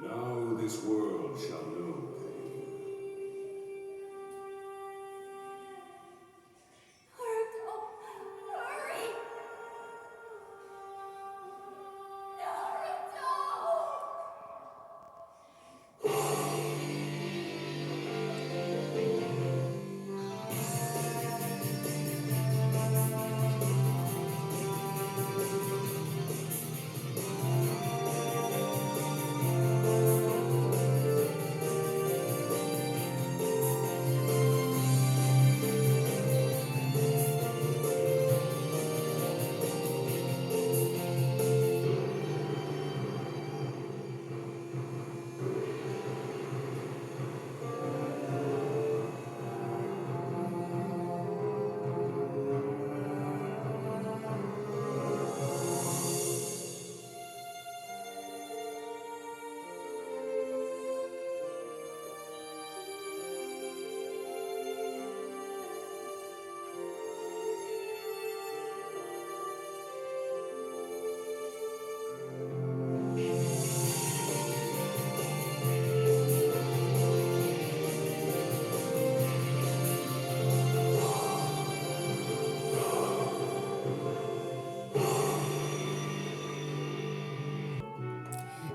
Now this world shall know pain. Naruto, hurry! Naruto!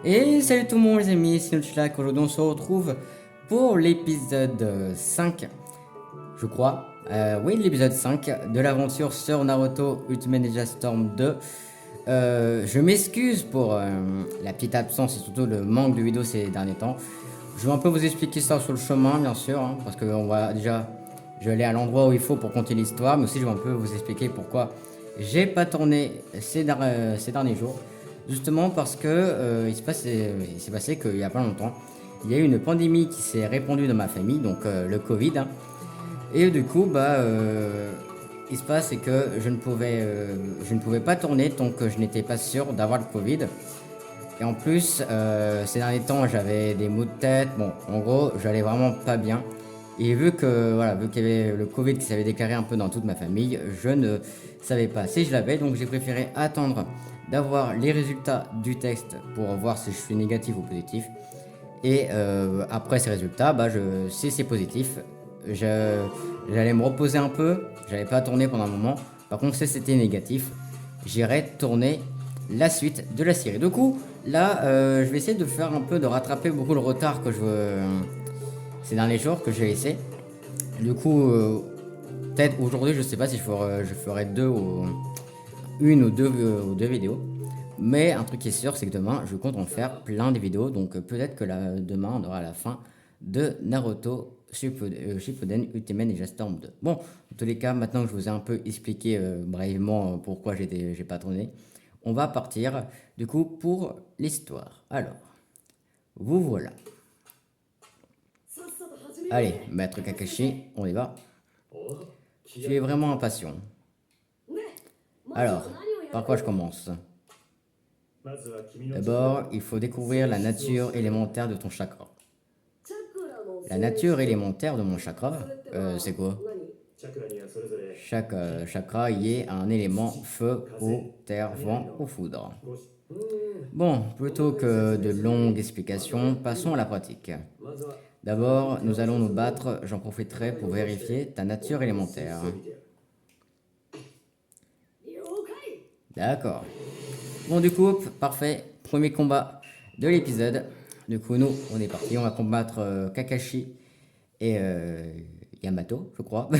Et salut tout le monde les amis, c'est Notchlack. Aujourd'hui on se retrouve pour l'épisode 5, je crois. Oui, l'épisode 5 de l'aventure sur Naruto Ultimate Ninja Storm 2. Je m'excuse pour la petite absence et surtout le manque de vidéos ces derniers temps. Je vais un peu vous expliquer ça sur le chemin bien sûr, hein, parce que on va déjà, je vais aller à l'endroit où il faut pour compter l'histoire, mais aussi je vais un peu vous expliquer pourquoi j'ai pas tourné ces derniers jours. Justement parce que il s'est passé qu'il y a pas longtemps, il y a eu une pandémie qui s'est répandue dans ma famille, donc le Covid. Hein. Et du coup, il se passe c'est que je ne pouvais pas tourner tant que je n'étais pas sûr d'avoir le Covid. Et en plus, ces derniers temps, j'avais des maux de tête. Bon, en gros, j'allais vraiment pas bien. Et vu qu'il y avait le Covid qui s'avait déclaré un peu dans toute ma famille, je ne savais pas si je l'avais. Donc j'ai préféré attendre d'avoir les résultats du test pour voir si je suis négatif ou positif. Et après ces résultats, si c'est positif, j'allais me reposer un peu. J'allais pas tourner pendant un moment. Par contre, si c'était négatif, j'irai tourner la suite de la série. Du coup, là, je vais essayer de faire un peu, de rattraper beaucoup le retard que ces derniers jours que j'ai laissé. Du coup, peut-être aujourd'hui, je sais pas si je ferai une ou deux vidéos. Mais un truc qui est sûr, c'est que demain, je compte en faire plein de vidéos. Donc peut-être que demain, on aura la fin de Naruto Shippuden Ultimate Ninja Storm 2. Bon, en tous les cas, maintenant que je vous ai un peu expliqué brièvement pourquoi j'ai pas tourné, on va partir du coup pour l'histoire. Alors, vous voilà. Allez, maître Kakashi, on y va. Tu es vraiment impatient. Alors, par quoi je commence? D'abord, il faut découvrir la nature élémentaire de ton chakra. La nature élémentaire de mon chakra, c'est quoi? Chaque chakra y est un élément feu, eau, terre, vent ou foudre. Bon, plutôt que de longues explications, passons à la pratique. D'abord, nous allons nous battre, j'en profiterai pour vérifier ta nature élémentaire. D'accord. Bon, du coup, parfait. Premier combat de l'épisode. Du coup, nous, on est parti. On va combattre Kakashi et Yamato, je crois.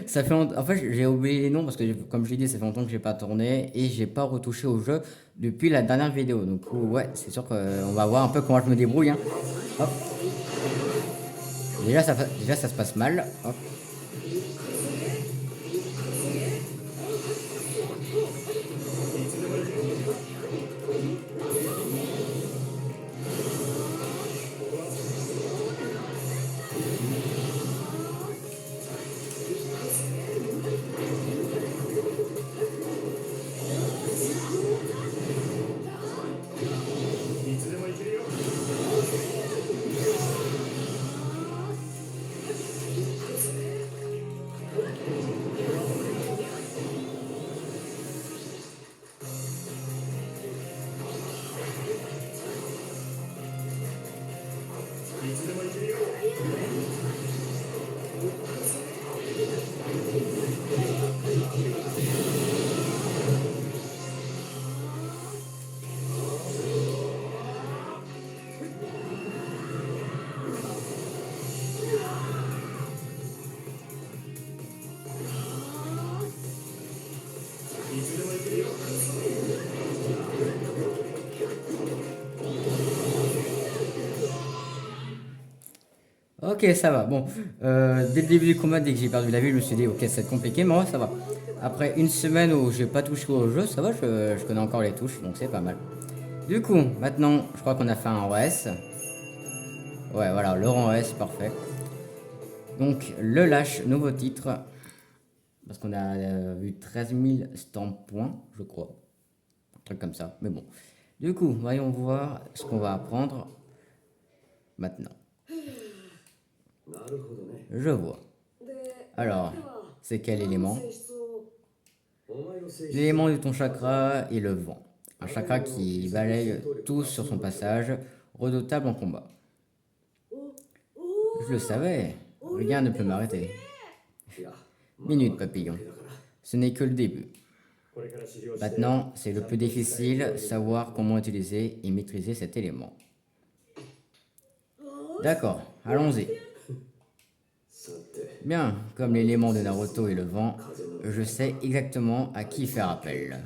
Ça fait En fait, j'ai oublié les noms parce que, comme je l'ai dit, ça fait longtemps que j'ai pas tourné et j'ai pas retouché au jeu depuis la dernière vidéo. Donc, ouais, c'est sûr qu'on va voir un peu comment je me débrouille. Hein. Hop. Déjà, ça se passe mal. Hop. Ok, ça va. Bon, dès le début du combat, dès que j'ai perdu la vie, je me suis dit, ok, ça va être compliqué, mais ouais, ça va. Après une semaine où j'ai pas touché au jeu, ça va, je connais encore les touches, donc c'est pas mal. Du coup, maintenant, je crois qu'on a fait un OS. Ouais, voilà, le rang OS, parfait. Donc, le lâche, nouveau titre. Parce qu'on a vu 13 000 stamp points, je crois. Un truc comme ça, mais bon. Du coup, voyons voir ce qu'on va apprendre maintenant. Je vois. Alors, c'est quel élément? L'élément de ton chakra est le vent. Un chakra qui balaye tout sur son passage, redoutable en combat. Je le savais, rien ne peut m'arrêter. Minute, papillon. Ce n'est que le début. Maintenant, c'est le plus difficile, savoir comment utiliser et maîtriser cet élément. D'accord, allons-y. Bien, comme l'élément de Naruto est le vent, je sais exactement à qui faire appel.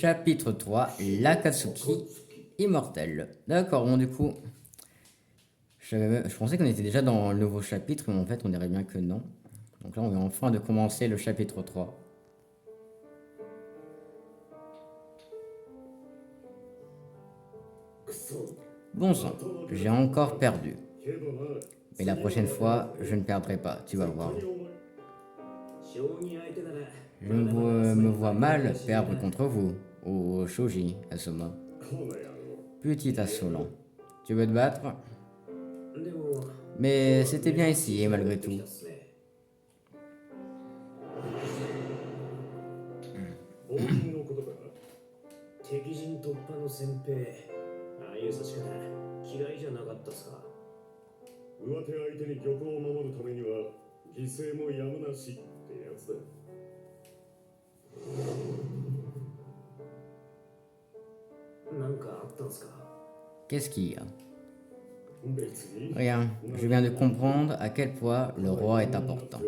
Chapitre 3, l'Akatsuki immortel. D'accord, bon du coup, je pensais qu'on était déjà dans le nouveau chapitre, mais en fait on dirait bien que non. Donc là on vient enfin de commencer le chapitre 3. Bon sang, j'ai encore perdu. Mais la prochaine fois, je ne perdrai pas, tu vas voir. Je me vois mal perdre contre vous, ô Shoji Asuma. Petit insolent. Tu veux te battre? Mais c'était bien ici, et malgré tout. 敵陣突破の先兵、ああいう指し方嫌いじゃなかったさ。上手相手に玉を守るためには犠牲もやむなしってやつだ。なんかあったんすか？ Qu'est-ce qu'il y a? 別に Rien, je viens de comprendre à quel point le roi est important.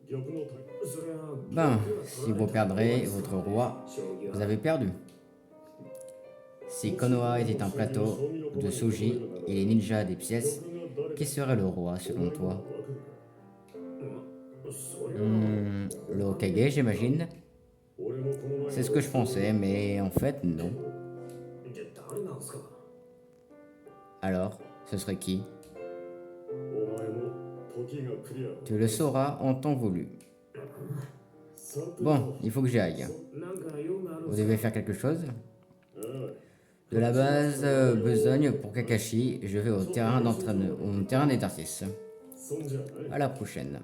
玉の大 そりゃ Ben, si vous perdrez votre roi, 将棋 vous は avez perdu. Si Konoha était un plateau de Soji et les ninjas des pièces, qui serait le roi selon toi? そりゃ Le Hokage, j'imagine. 俺もこの前 C'est ce que je pensais, mais en fait, non. じゃあ誰なんすか？ Alors, ce serait qui? お前も時が来りゃ Tu le sauras en temps voulu. さて Bon, il faut que j'y aille. なんか用があるん Vous すか？ devez faire quelque chose? ああ De la base besogne pour Kakashi, je vais au terrain d'entraînement, au terrain d'exercice. そんじゃない À la prochaine.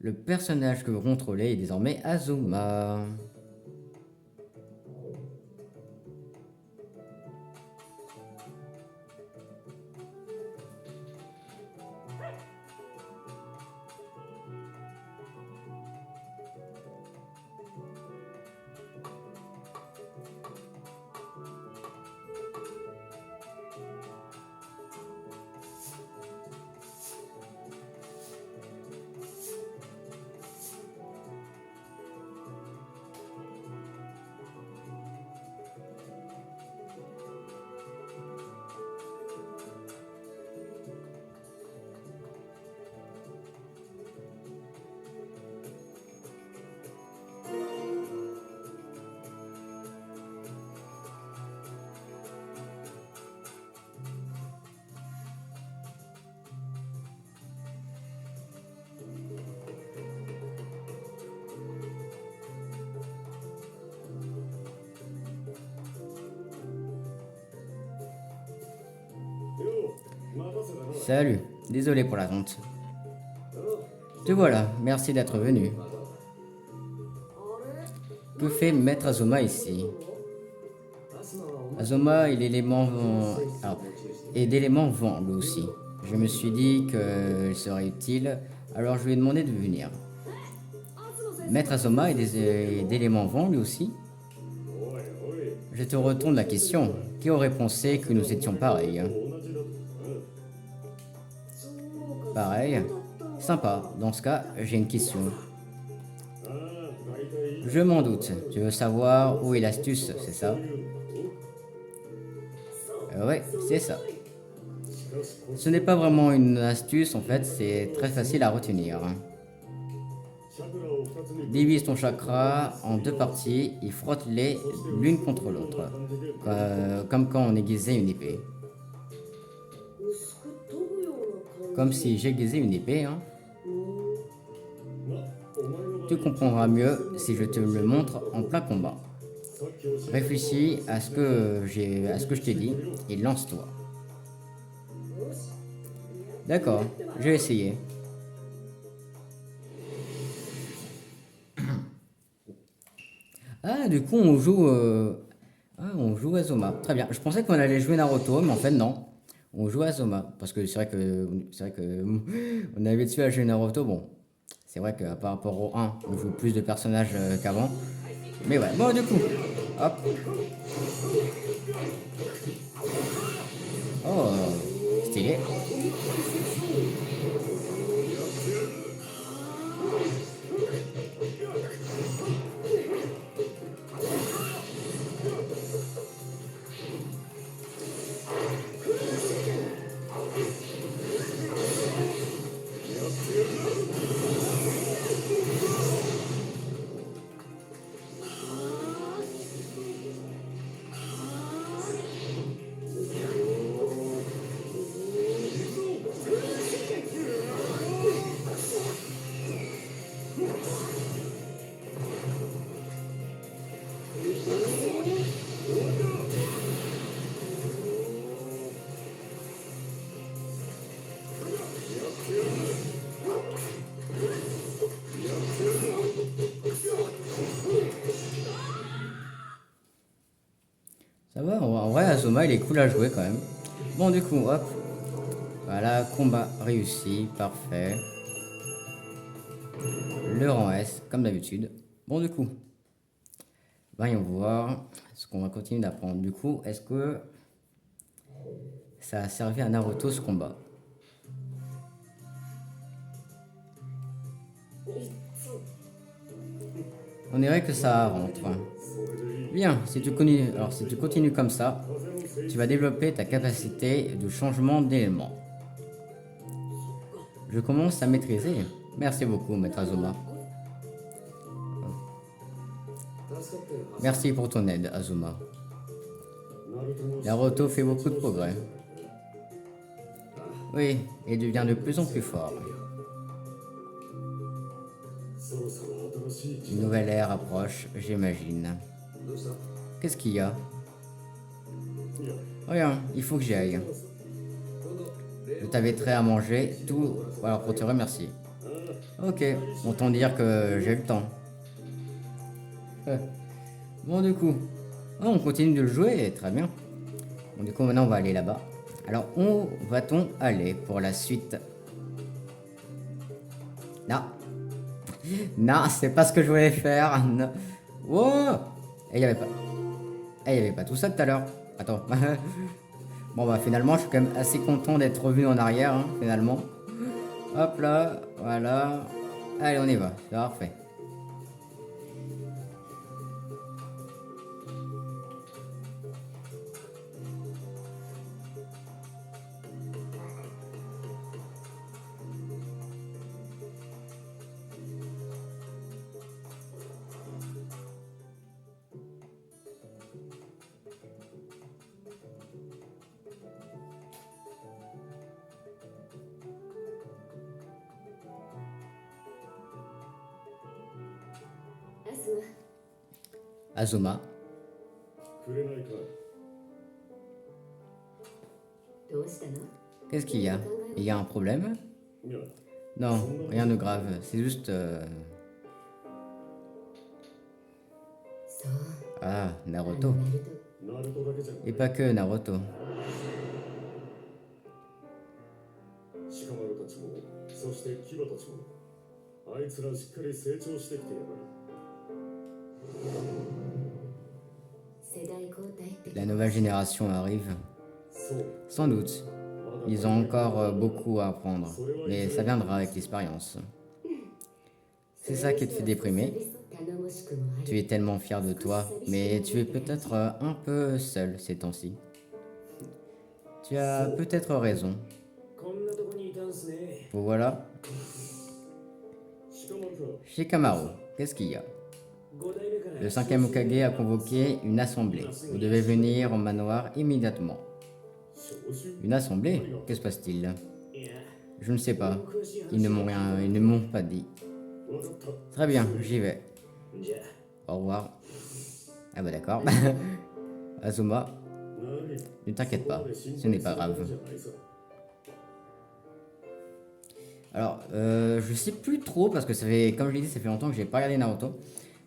Le personnage que vous contrôlez est désormais Azuma. Salut, désolé pour l'attente. Te voilà, merci d'être venu. Que fait Maître Azuma ici? Azuma est l'élément et d'élément vent lui aussi. Je me suis dit qu'il serait utile, alors je lui ai demandé de venir. Maître Azuma est d'élément vent lui aussi? Je te retourne la question. Qui aurait pensé que nous étions pareils? Pareil. Sympa. Dans ce cas, j'ai une question. Je m'en doute. Tu veux savoir où est l'astuce, c'est ça? Ouais, c'est ça. Ce n'est pas vraiment une astuce, en fait, c'est très facile à retenir. Divise ton chakra en deux parties et frotte-les l'une contre l'autre, comme quand on aiguisait une épée. Comme si j'aiguisais une épée, hein. Tu comprendras mieux si je te le montre en plein combat. Réfléchis à ce que je t'ai dit et lance-toi. D'accord, je vais essayer. Ah, du coup, on joue Azuma. Très bien. Je pensais qu'on allait jouer Naruto, mais en fait, non. On joue Azuma. Parce que c'est vrai que on est habitué à jouer Naruto. Bon, c'est vrai que par rapport au 1, on joue plus de personnages qu'avant. Mais ouais, bon, du coup, hop. Oh, stylé. Ça va, en vrai, Azuma, il est cool à jouer quand même. Bon, du coup, hop. Voilà, combat réussi, parfait. Le rang S, comme d'habitude. Bon, du coup, voyons voir ce qu'on va continuer d'apprendre. Du coup, est-ce que ça a servi à Naruto ce combat? On dirait que ça rentre. Bien, si tu continues comme ça, tu vas développer ta capacité de changement d'élément. Je commence à maîtriser. Merci beaucoup, Maître Azuma. Merci pour ton aide, Azuma. Naruto fait beaucoup de progrès. Oui, il devient de plus en plus fort. Une nouvelle ère approche, j'imagine. Qu'est-ce qu'il y a? Rien, il faut que j'y aille. Je t'inviterai à manger tout alors pour te remercier. Ok, autant dire que j'ai le temps. Bon, du coup, on continue de le jouer, très bien. Bon, du coup, maintenant on va aller là-bas. Alors, où va-t-on aller pour la suite? Non. Non, c'est pas ce que je voulais faire. Non. Wow. Et il y avait pas. Et il y avait pas tout ça tout à l'heure. Attends. Bon bah finalement je suis quand même assez content d'être revenu en arrière, hein, finalement. Hop là, voilà. Allez, on y va, c'est parfait. Azuma, くれないか。どうしたの？ Qu'est-ce qu'il y a? Il y a un problème? いや Non, rien de grave. C'est juste... Ah, Naruto. ナルトだけじゃない Et pas que Naruto. 鹿丸たちもそして牙たちもあいつらしっかり成長してきてやがる La nouvelle génération arrive. そう Sans doute. まだ Ils ont encore beaucoup à apprendre. Mais ça viendra avec l'expérience. C'est ça qui te fait déprimer. Tu es tellement fier de toi, mais tu es peut-être un peu seul ces temps-ci. Tu as peut-être raison. こんなとこにいたんすね。 Bon, voilà. 鹿丸か Shikamaru, qu'est-ce qu'il y a? 5代目から Le 5e Hokage a convoqué une assemblée. Vous devez venir au manoir immédiatement. 召集 Une assemblée? Que se passe-t-il? いや、 Je ne sais pas. 詳しい Ils ne m'ont rien, ils ne m'ont pas dit. わかった Très bien, j'y vais. じゃあ Au revoir. Ah bah d'accord. Azuma, 何 ne t'inquiète pas, ce n'est pas grave. じゃないさ Alors, je sais plus trop parce que ça fait, comme je l'ai dit, ça fait longtemps que j'ai pas regardé Naruto.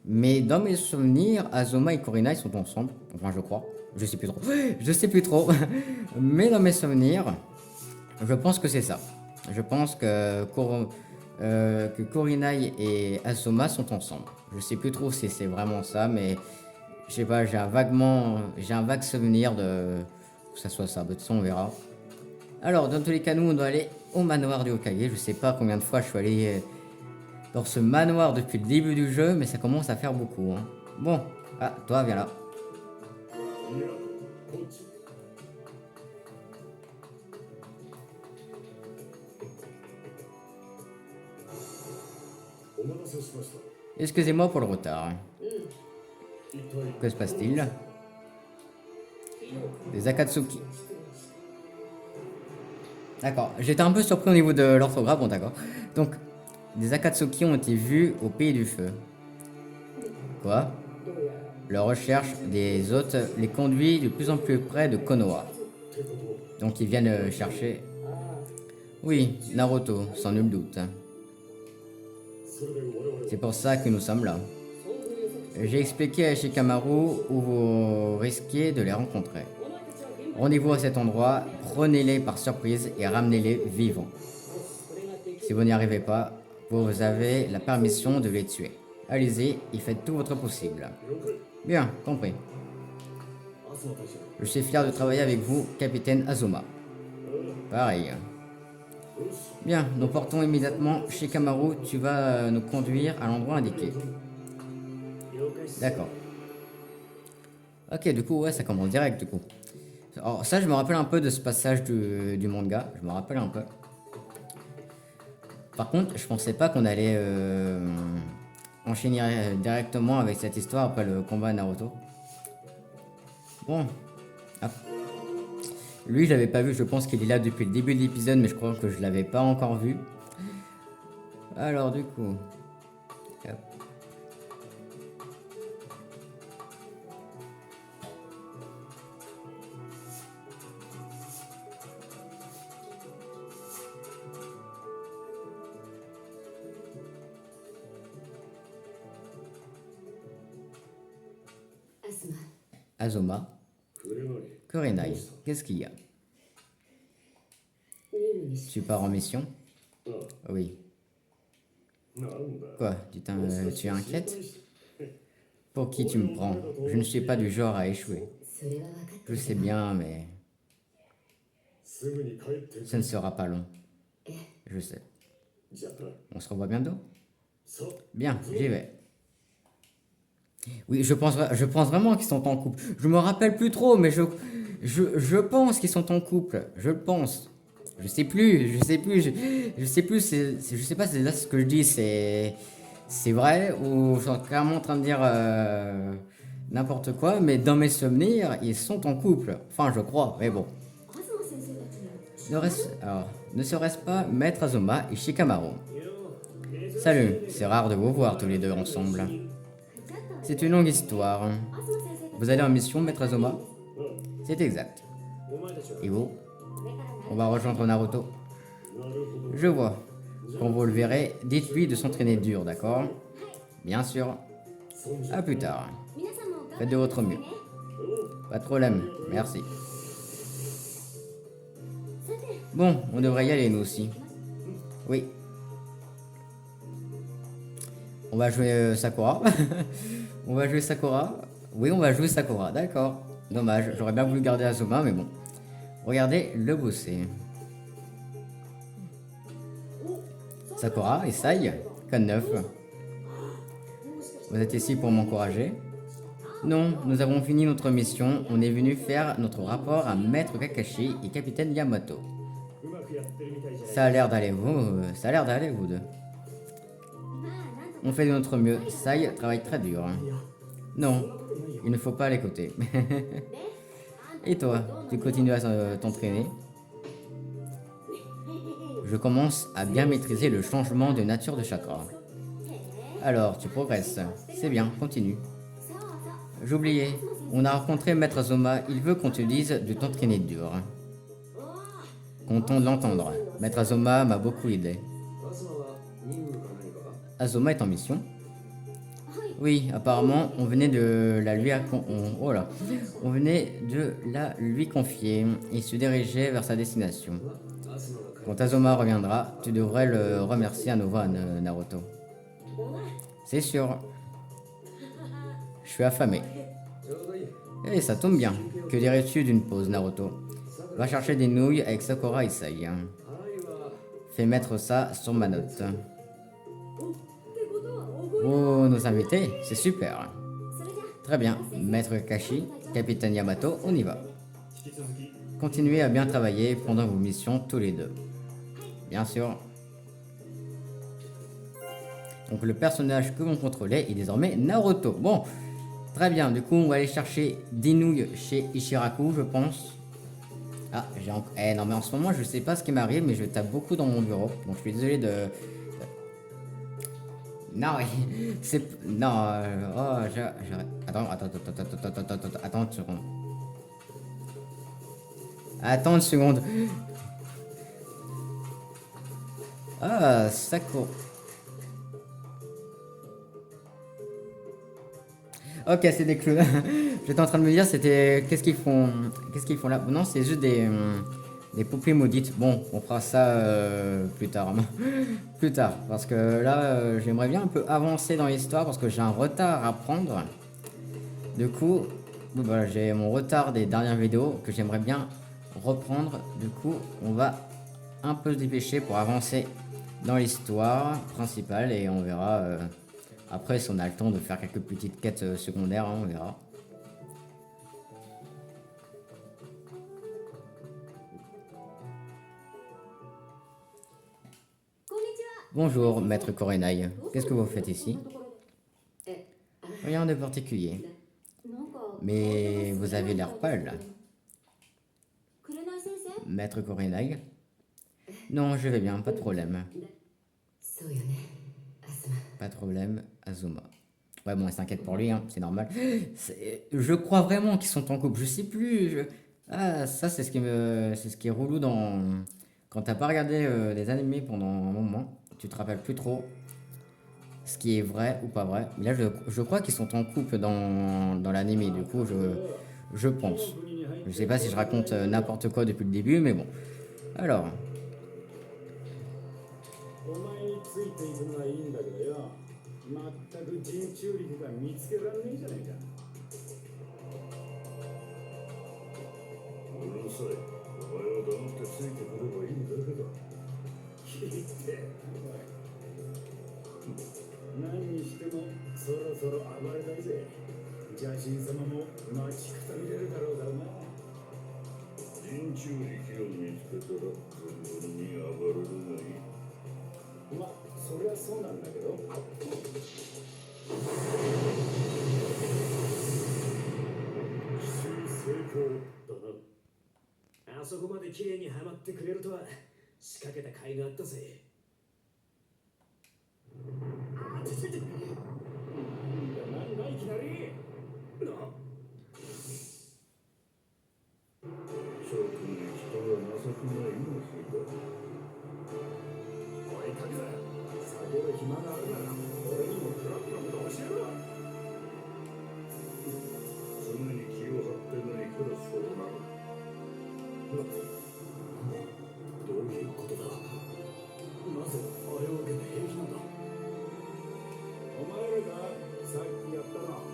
Mais dans mes souvenirs, Azuma et Kurenai sont ensemble. Enfin, je crois. Je sais plus trop. Je sais plus trop. Mais dans mes souvenirs, je pense que c'est ça. Je pense que Kurenai et Azuma sont ensemble. Je sais plus trop si c'est vraiment ça, mais je sais pas, j'ai un vague souvenir de que ça soit ça. De toute façon, on verra. Alors, dans tous les cas, nous, on doit aller au manoir du Hokage. Je sais pas combien de fois je suis allé dans ce manoir depuis le début du jeu, mais ça commence à faire beaucoup. Hein. Bon, ah, toi, viens là. いやこっちお待たせしました Excusez-moi pour le retard. 一体 Que se passe-t-il? Des Akatsuki. D'accord, j'étais un peu surpris au niveau de l'orthographe, bon d'accord. Donc, des Akatsuki ont été vus au Pays du Feu. Quoi? Leur recherche des hôtes les conduit de plus en plus près de Konoha. ってことは Donc ils viennent chercher... Oui, Naruto, sans nul doute. それで我々は C'est pour ça que nous sommes là. J'ai expliqué à Shikamaru où vous risquiez de les rencontrer. Rendez-vous à cet endroit, prenez-les par surprise et ramenez-les vivants. Si vous n'y arrivez pas, vous avez la permission de les tuer. Allez-y et faites tout votre possible. 了解 Bien, compris. 東大将 Je suis fier de travailler avec vous, capitaine Azuma. Pareil. よし Bien, nous portons immédiatement Shikamaru, tu vas nous conduire à l'endroit indiqué. 了解っす。 D'accord. Ok, du coup, ouais, ça commence direct, du coup. Alors, ça, je me rappelle un peu de ce passage du manga. Je me rappelle un peu. Par contre, je pensais pas qu'on allait enchaîner directement avec cette histoire après le combat Naruto. Bon. Ah. Lui, je l'avais pas vu. Je pense qu'il est là depuis le début de l'épisode, mais je crois que je l'avais pas encore vu. Alors, du coup... Hop. Azuma, 触れない Kurenai, qu'est-ce qu'il y a? Tu pars en mission? あ Oui. なんだ Quoi? Tu es inquiète? Pour qui tu me prends? Je ne suis pas du genre à échouer. Je sais bien, mais すぐに帰って ça ne sera pas long. Je sais. じゃあな On se revoit bientôt? さ Bien, j'y vais. Oui, je pense vraiment qu'ils sont en couple. Je me rappelle plus trop, mais je pense qu'ils sont en couple. Je le pense. Je sais plus, je sais plus, je sais plus, je sais pas si là ce que je dis c'est vrai ou je suis clairement en train de dire n'importe quoi, mais dans mes souvenirs, ils sont en couple. Enfin, je crois, mais bon. 東先生たちの Ne serait-ce pas Maître Azuma et Shikamaru? よう Salut, c'est rare de vous voir tous les deux ensemble. じゃあ C'est une longue histoire. 東先生たち Vous allez en mission, Maître Azuma? C'est exact. お前たちは Et vous? これから On va rejoindre Naruto. Je vois. Quand vous le verrez, dites-lui de s'entraîner dur, d'accord? Bien sûr. À plus tard. Faites de votre mieux. Pas de problème, merci. Bon, on devrait y aller nous aussi. Oui. On va jouer Sakura. On va jouer Sakura. Oui, on va jouer Sakura, d'accord. Dommage, j'aurais bien voulu garder Azuma, mais bon. Regardez le bosser. Sakura, essaye. Code 9. Vous êtes ici pour m'encourager? Non, nous avons fini notre mission. On est venu faire notre rapport à Maître Kakashi et Capitaine Yamato. Ça a l'air d'aller, vous deux. On fait de notre mieux. Sai travaille très dur. Non, il ne faut pas l'écouter. Et toi, tu continues à t'entraîner? Je commence à bien maîtriser le changement de nature de chakra. Alors, tu progresses. C'est bien, continue. J'oubliais, on a rencontré Maître Azuma, il veut qu'on te dise de t'entraîner dur. Content de l'entendre. Maître Azuma m'a beaucoup aidé. Azuma est en mission? Oui, apparemment, on venait de la lui on venait de la lui confier. Il se dirigeait vers sa destination. Quand Azuma reviendra, tu devrais le remercier à nouveau, Naruto. C'est sûr. Je suis affamé. Eh, ça tombe bien. Que dirais-tu d'une pause, Naruto? Va chercher des nouilles avec Sakura et Sai. Fais mettre ça sur ma note. Oh, nos invités, c'est super. Très bien, Maître Kakashi, Capitaine Yamato, on y va. Continuez à bien travailler pendant vos missions tous les deux. Bien sûr. Donc le personnage que l'on contrôlait est désormais Naruto. Bon, très bien, du coup on va aller chercher des nouilles chez Ishiraku, je pense. Ah, j'ai encore... Eh non mais en ce moment je sais pas ce qui m'arrive, mais je tape beaucoup dans mon bureau. Donc je suis désolé de... Non, c'est... Non, oh, Attends une seconde. Attends une seconde. Ah, Sakura. Ok, c'est des clowns. J'étais en train de me dire, c'était... Qu'est-ce qu'ils font là? Non, c'est juste des poupées maudites. Bon, on fera ça plus tard. Plus tard. Parce que là, j'aimerais bien un peu avancer dans l'histoire parce que j'ai un retard à prendre. Du coup, voilà, j'ai mon retard des dernières vidéos que j'aimerais bien reprendre. Du coup, on va un peu se dépêcher pour avancer dans l'histoire principale et on verra... Après, si on a le temps de faire quelques petites quêtes secondaires, hein, on verra. Bonjour, Maître Korenai. Qu'est-ce que vous faites ici? Rien de particulier. Mais vous avez l'air pâle. Maître Korenai? Non, je vais bien, pas de problème. Pas de problème, Azuma. Ouais, bon, elle s'inquiète pour lui, hein, c'est normal. Je crois vraiment qu'ils sont en couple, je sais plus. Ah, ça, c'est ce qui est relou dans... Quand t'as pas regardé des animés pendant un moment, tu te rappelles plus trop ce qui est vrai ou pas vrai. Mais là, je crois qu'ils sont en couple dans l'animé, du coup, je pense. Je sais pas si je raconte n'importe quoi depuis le début, mais bon. Alors... お前についていくのはいいんだけどよ、まったく人中力が見つけられねえじゃねえか。うるさい、お前は黙ってついてくればいいんだけど。聞いて、お前。何にしてもそろそろ暴れたいぜ。邪神様も待ちくたびれるだろうからな。人中力を見つけたら存分に暴れるがいい。 まあそりゃそうなんだけど奇襲成功だな。あそこまで綺麗にはまってくれるとは仕掛けた甲斐があったぜ。あちちちなんだいきなりな。諸君に人は情けない。どういうことだ。なぜあれを受けて平気なんだ。お前らがさっきやったの。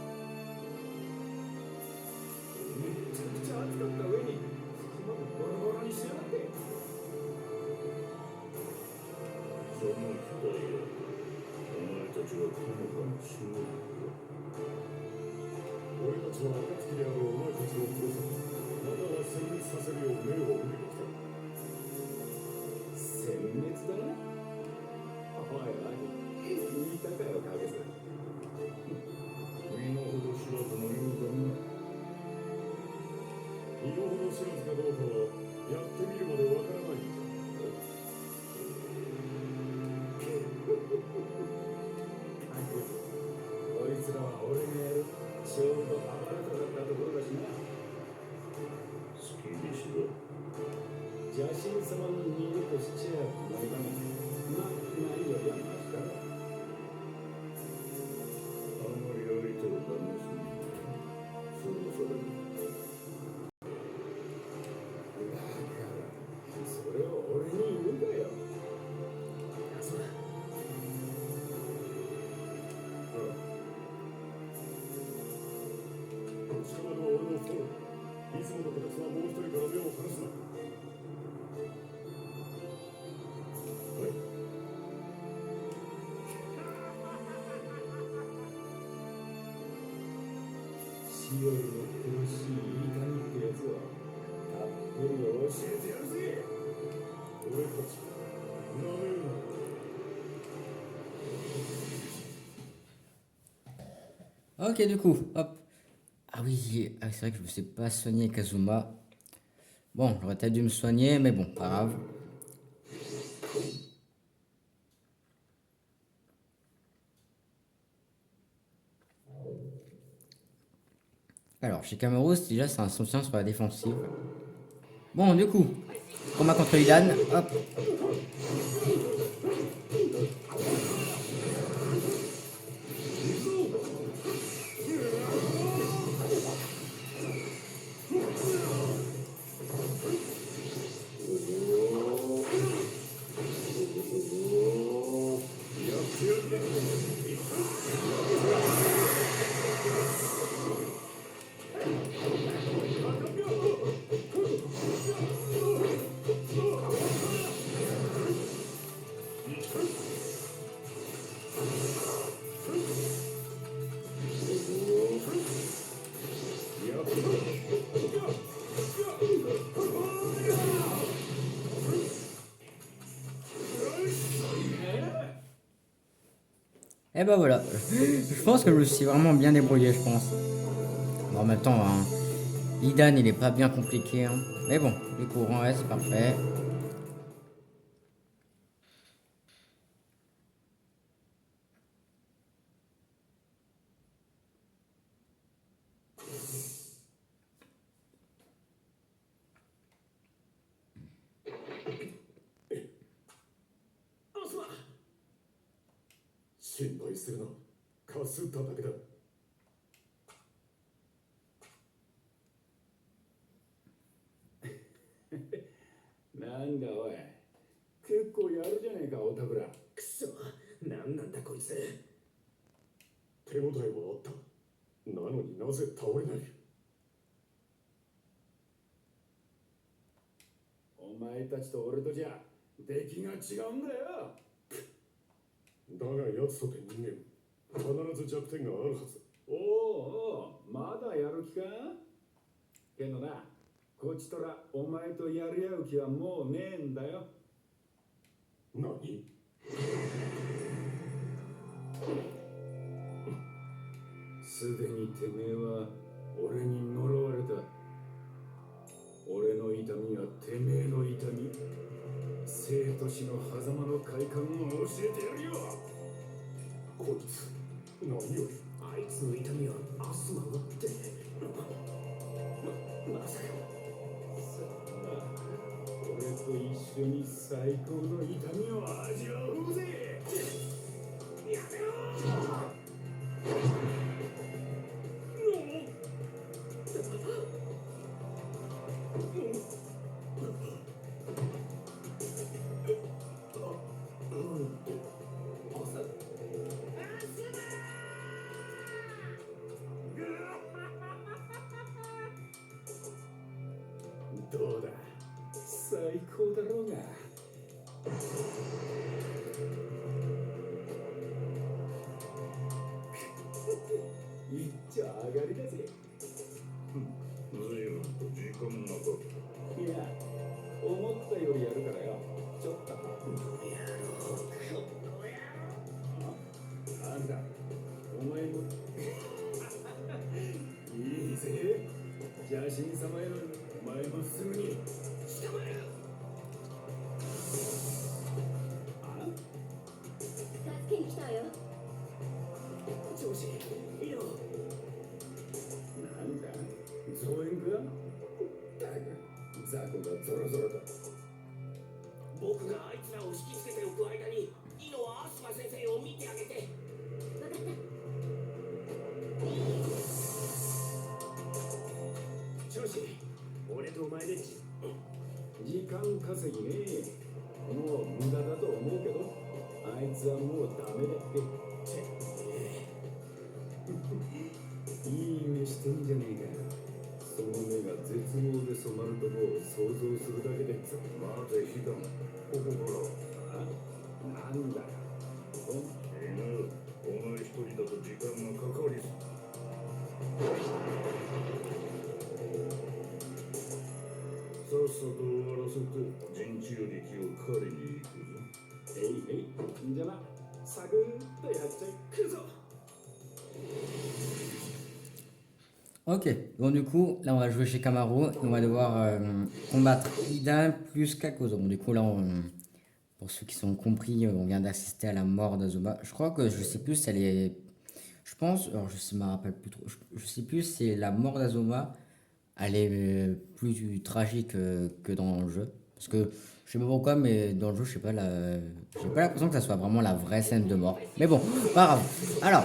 めちゃくちゃ熱かった上に服までボロボロにしやがって。その機会よ、お前たちはこのかもしれないよ。俺たちは暁であるお前たちを殺さず、まだは殲滅させるよう命を受けてきた。殲滅だね。おいおい、聞いたかよ、影さん。身の程知らずのようだな。身の程知らずかどうかはやってみるまでわからないんだ。こいつらは俺がやるちょうど暴れたかったところだしな。好きにしろ。邪神様の逃げとしちゃダメだが、まあないよりはマシだろ。あまり相手を騙すにそのそれに。だからそれを俺に言うかよ。そうだ。近場の俺のフォロー。いつもの形はもう一人から目を離すな。はい。しおりの苦しい痛みってやつはたっぷり教えてやるぜ。俺たち、なめるな。Ok, du coup, hop. Ah oui, c'est vrai que je me suis pas soigné Kazuma. Bon, j'aurais peut-être dû me soigner, mais bon, pas grave. Alors, chez Cameros, déjà, c'est un soutien sur la défensive. Bon, du coup, combat contre Idan, hop. Et bah voilà, je pense que je me suis vraiment bien débrouillé, je pense. Bon, en même temps, hein, Idan il est pas bien compliqué, hein. Mais bon, les courants, ouais, c'est parfait.アスマ。心配するな。かすっただけだ。なんだおい、結構やるじゃねえか、オタブラ。くそ、なんなんだこいつ。手応えはあった。なのになぜ倒れない。お前たちと俺とじゃ出来が違うんだよ。だが奴とて人間、必ず弱点があるはず。おお、まだやる気か。けどな、こちとらお前とやり合う気はもうねえんだよ。何。すでにてめえは俺に呪われた。俺の痛みはてめえの痛み。生と死の狭間の快感を教えてやるよ。こいつ、何より。あいつの痛みはアスマがって。まさか。俺と一緒に最高の痛みを味わおうぜ。やめろ。どうだ最高だろうが一丁上がりだぜ随分と時間がかかっいや思ったよりやるからよちょっとなんだお前もいいぜ邪神様よお前もすぐに捕まえるあ助けに来たわよ。調子いいよ。なんだ増援かだが雑魚がゾロゾロと僕があいつらを引きつけておく間にイノはアスマ先生を見てあげて。わかった。調子俺とお前で時間稼ぎねもう無駄だと思うけどあいつはもうダメだっていい目してんじゃねえかその目が絶望で染まるとこを想像するだけでた。待て、ヒダン。ここから。なんだよ犬、お前一人だと時間がかかりそう。さっさと終わらせて陣地より気を狩りに行くぞ。えいえいじゃなサクッとやっちゃいくぞ Ok, donc du coup, là on va jouer chez Camaro et on va devoir combattre Ida plus Kakozo. Bon, du coup, là, pour ceux qui sont compris, on vient d'assister à la mort d'Azuma. Je crois que je sais plus si elle est. Je pense, alors je me rappelle plus trop, je sais plus si la mort d'Azuma elle est plus tragique que dans le jeu. Parce que je sais pas pourquoi, mais dans le jeu, je sais pas, j'ai pas l'impression que ça soit vraiment la vraie scène de mort. Mais bon, pas grave. Alors.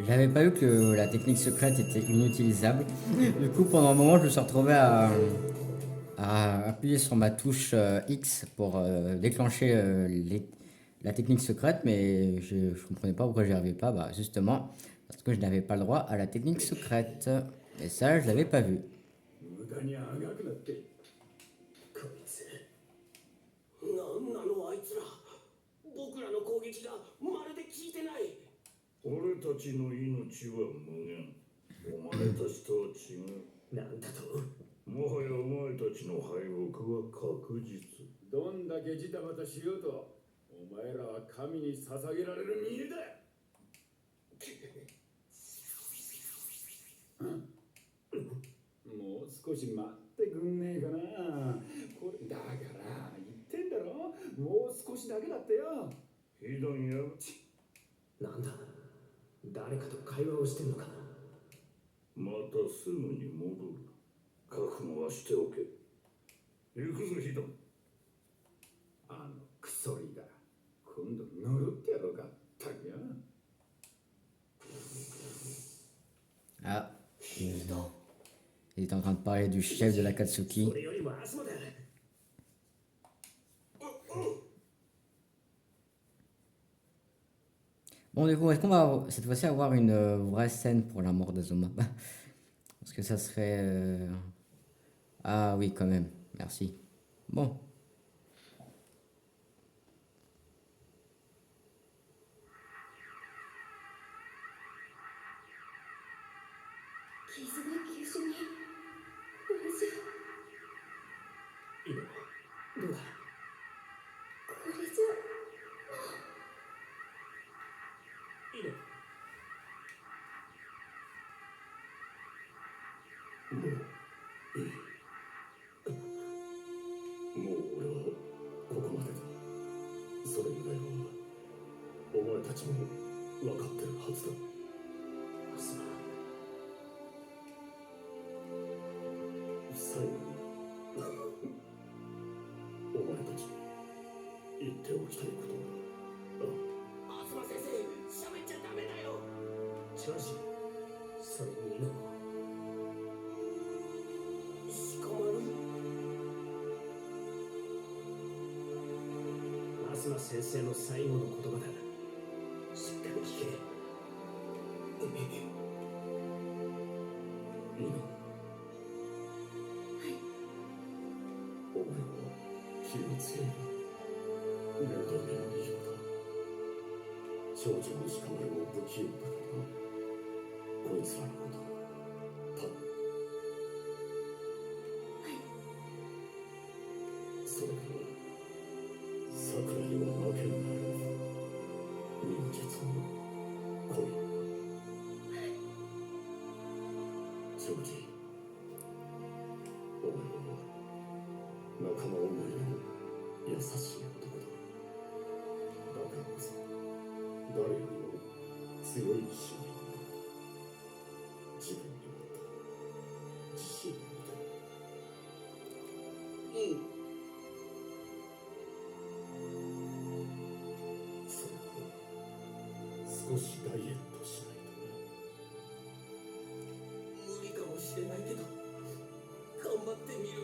J'avais pas vu que la technique secrète était inutilisable. Du coup, pendant un moment, je me suis retrouvé à appuyer sur ma touche X pour déclencher la technique secrète, mais je comprenais pas pourquoi j'y arrivais pas. Bah, justement, parce que je n'avais pas le droit à la technique secrète. Et ça, je l'avais pas vu. 無駄にあがくなってこいつなんなのあいつら。僕らの攻撃がまるで効いてない。俺たちの命は無限。お前たちとは違う。なんだと。もはやお前たちの敗北は確実。どんだけジタバタしようとお前らは神に捧げられる身だもう少し待ってくんねえかなこれだから言ってんだろもう少しだけだってよヒドンやなんだ誰かと会話をしてんのかな。またすぐに戻る。覚悟はしておけ。行くぞヒドン。あのクソリだ今度呪ってやろうかたくや Ah, il est en train de parler du chef de l'Akatsuki. それよりもアスマだ。Bon, du coup, est-ce qu'on va cette fois-ci avoir une vraie scène pour la mort d'Azuma? Parce que ça serait... Ah oui, quand même. Merci. Bon. 傷が急所に。どうしよう。今どうだ。これじゃもう俺はここまでだ。それぐらいはお前たちも分かってるはずだ。アスマ、最後にお前たちに言っておきたいことがアスマ先生、喋っちゃダメだよ。しかしそれに今はしこまる。アスマ先生の最後の言葉だ。しっかり聞け。いいな。お前は気が強いな。面倒見のいいようだ。少女の鹿丸も不器用だからな。こいつらのこと頼む。それから桜には負けんなよ。忍術も恋も。ジョージ、お前は仲間思いの優しい男だ。だからこそ誰よりも強い意志を持った自分に持った自信を持て。それと少しダイエットしないとな。無理かもしれないけど、頑張ってみる。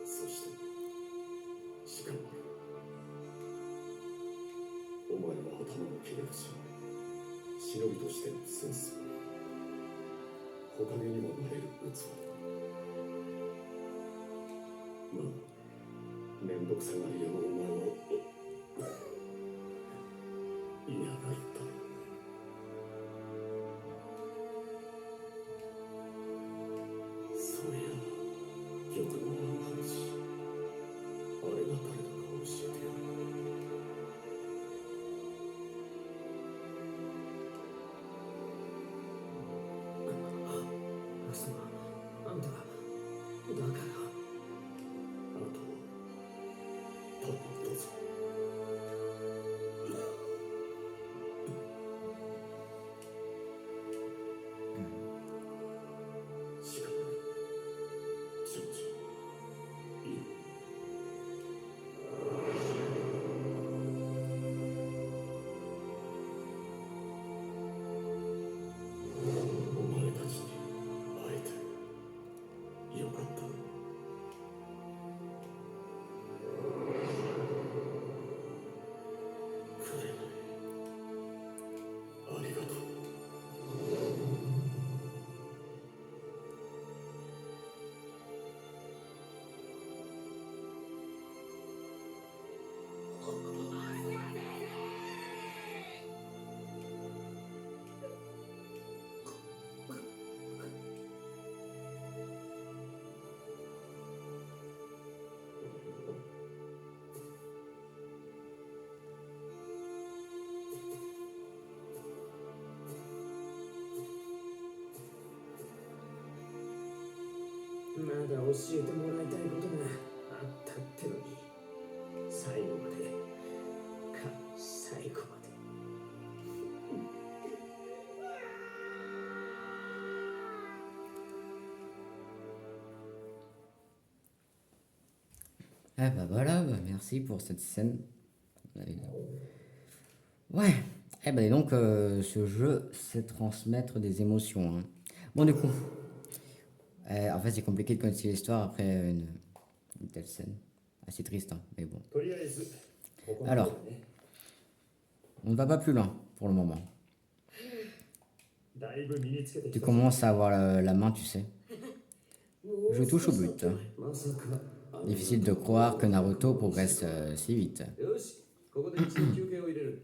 そしてしかもお前は頭も切れるし、忍びとしてのセンスは木陰にもなれる器だ。まあめんどくさがり屋のお前を嫌がったろう。そりゃ玉の話、あれが誰だか教えてやる。アスマ、あんた、だからあと頼んだぞ。しかもジョージ、いい。お前たちに会えてよかった。くれない。ありがとう。まだ教えてもらいたいことがあったってのに、最後まで最後まで。Ah bah voilà, bah merci pour cette scène. Ouais, eh bah et donc ce jeu, c'est transmettre des émotions, hein. Bon du coup, en fait c'est compliqué de continuer l'histoire après une telle scène. Assez triste, hein, mais bon. とりあえずここまでだ Alors, ね。 on ne va pas plus loin pour le moment. だいぶ身につけて Tu きた。 commences à avoir la main, tu sais. Je touche au but. まさか。 Difficile de croire que Naruto progresse si vite. よし、ここで一度休憩を入れる。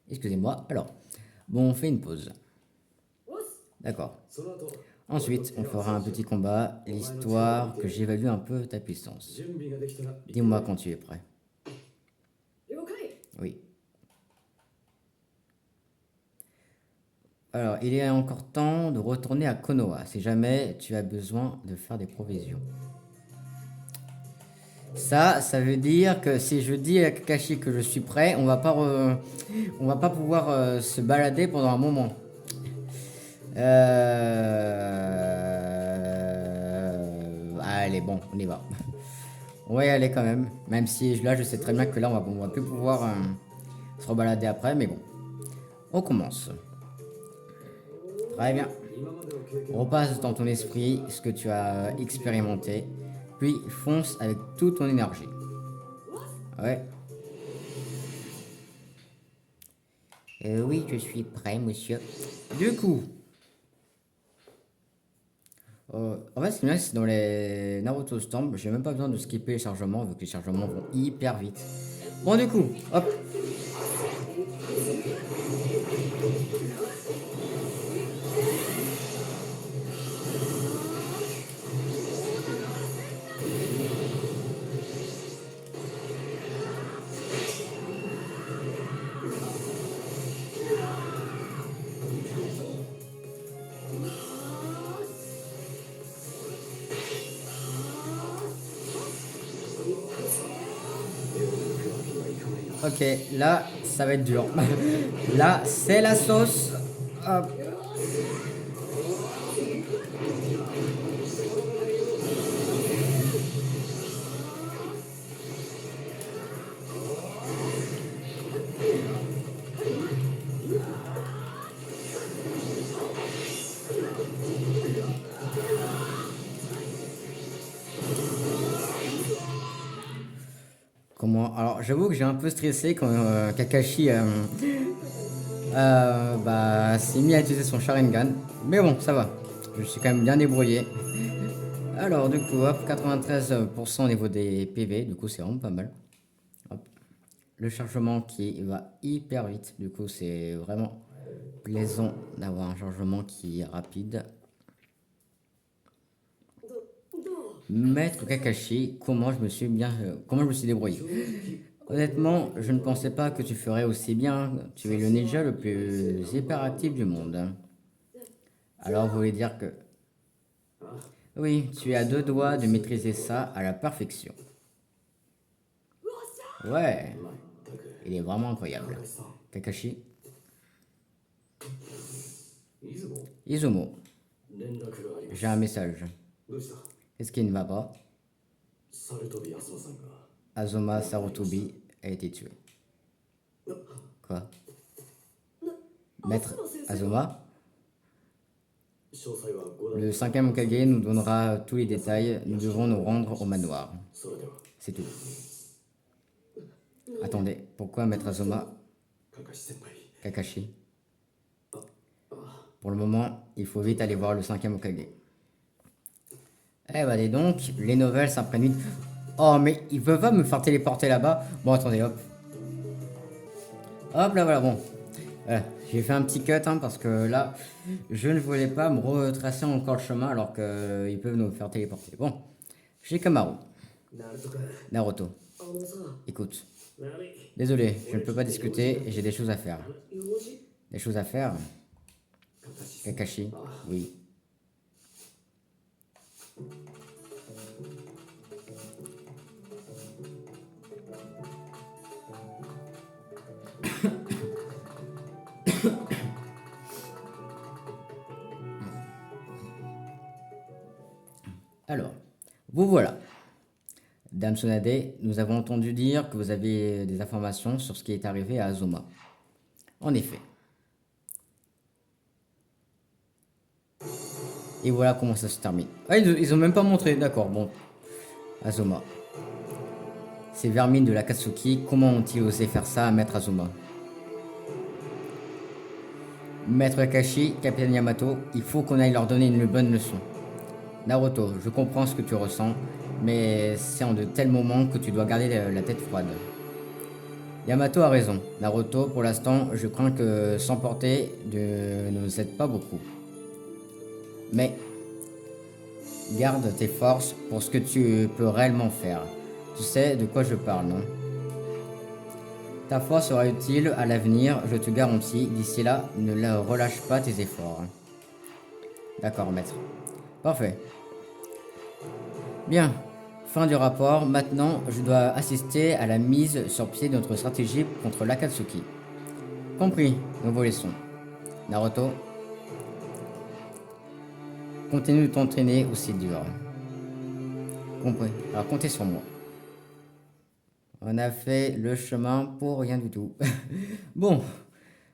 Excusez-moi. Alors, bon, on fait une pause. おっす。 D'accord. その後、 Ensuite, on fera un petit combat, l'histoire que j'évalue un peu ta puissance. 準備ができたら。 Dis-moi quand tu es prêt. 了解。 Oui. Alors, il est encore temps de retourner à Konoha si jamais tu as besoin de faire des provisions. Ça veut dire que si je dis à Kakashi que je suis prêt, on va pas pouvoir se balader pendant un moment. Allez, bon, on y va. On va y aller quand même. Même si là, je sais très bien que là, on va plus pouvoir se rebalader après, mais bon. On commence. Très bien. Repasse dans ton esprit ce que tu as expérimenté, puis fonce avec toute ton énergie. Ouais. Oui, je suis prêt, monsieur. Du coup, en fait, ce qui est bien, c'est dans les Naruto Storm, j'ai même pas besoin de skipper les chargements, vu que les chargements vont hyper vite. Bon, du coup, hop. Ok, là, ça va être dur. Là, c'est la sauce. Hop. Comment? Alors, j'avoue que j'ai un peu stressé quand Kakashi s'est mis à utiliser son Sharingan. Mais bon, ça va. Je suis quand même bien débrouillé. Alors, du coup, hop, 93% au niveau des PV. Du coup, c'est vraiment pas mal. Hop. Le chargement qui va hyper vite. Du coup, c'est vraiment plaisant d'avoir un chargement qui est rapide. Maître Kakashi, comment je me suis débrouillé. Honnêtement, je ne pensais pas que tu ferais aussi bien. Tu es le ninja le plus hyperactif du monde. Alors, vous voulez dire que... Oui, tu es à 2 doigts de maîtriser ça à la perfection. Ouais, il est vraiment incroyable. Kakashi. Izumo, j'ai un message. Qu'est-ce qui ne va pas? Azuma Sarutobi a été tué. Quoi? Maître Azuma? Le 5e Hokage nous donnera tous les détails. Nous devons nous rendre au manoir. C'est tout. Attendez, pourquoi Maître Azuma? Kakashi? Pour le moment, il faut vite aller voir le 5e Hokage. Eh bah dis donc, les nouvelles s'apprennent vite. Oh mais il peut pas me faire téléporter là-bas. Bon attendez, hop. Hop là voilà, bon. Voilà, j'ai fait un petit cut parce que là, je ne voulais pas me retracer encore le chemin alors qu'ils peuvent nous faire téléporter. Bon, j'ai Kamaru. Naruto. Écoute. Désolé, je ne peux pas discuter, j'ai des choses à faire. Des choses à faire? Kakashi, oui. Alors, vous voilà. Dame Tsunade, nous avons entendu dire que vous avez des informations sur ce qui est arrivé à Azuma. En effet. Et voilà comment ça se termine. Ah, ils ont même pas montré, d'accord, bon. Azuma. Ces vermines de l'Akatsuki, comment ont-ils osé faire ça à Maître Azuma? Maître Kakashi, Capitaine Yamato, il faut qu'on aille leur donner une bonne leçon. Naruto, je comprends ce que tu ressens, mais c'est en de tels moments que tu dois garder la tête froide. Yamato a raison. Naruto, pour l'instant, je crains que s'emporter ne nous aide pas beaucoup. Mais garde tes forces pour ce que tu peux réellement faire. Tu sais de quoi je parle, non? Ta force sera utile à l'avenir, je te garantis. D'ici là, relâche pas tes efforts. D'accord, maître. Parfait. Bien. Fin du rapport. Maintenant, je dois assister à la mise sur pied de notre stratégie contre l'Akatsuki. Compris. Nouveau leçon. Naruto. Continue de t'entraîner aussi dur. Compris. Alors, comptez sur moi. On a fait le chemin pour rien du tout. Bon.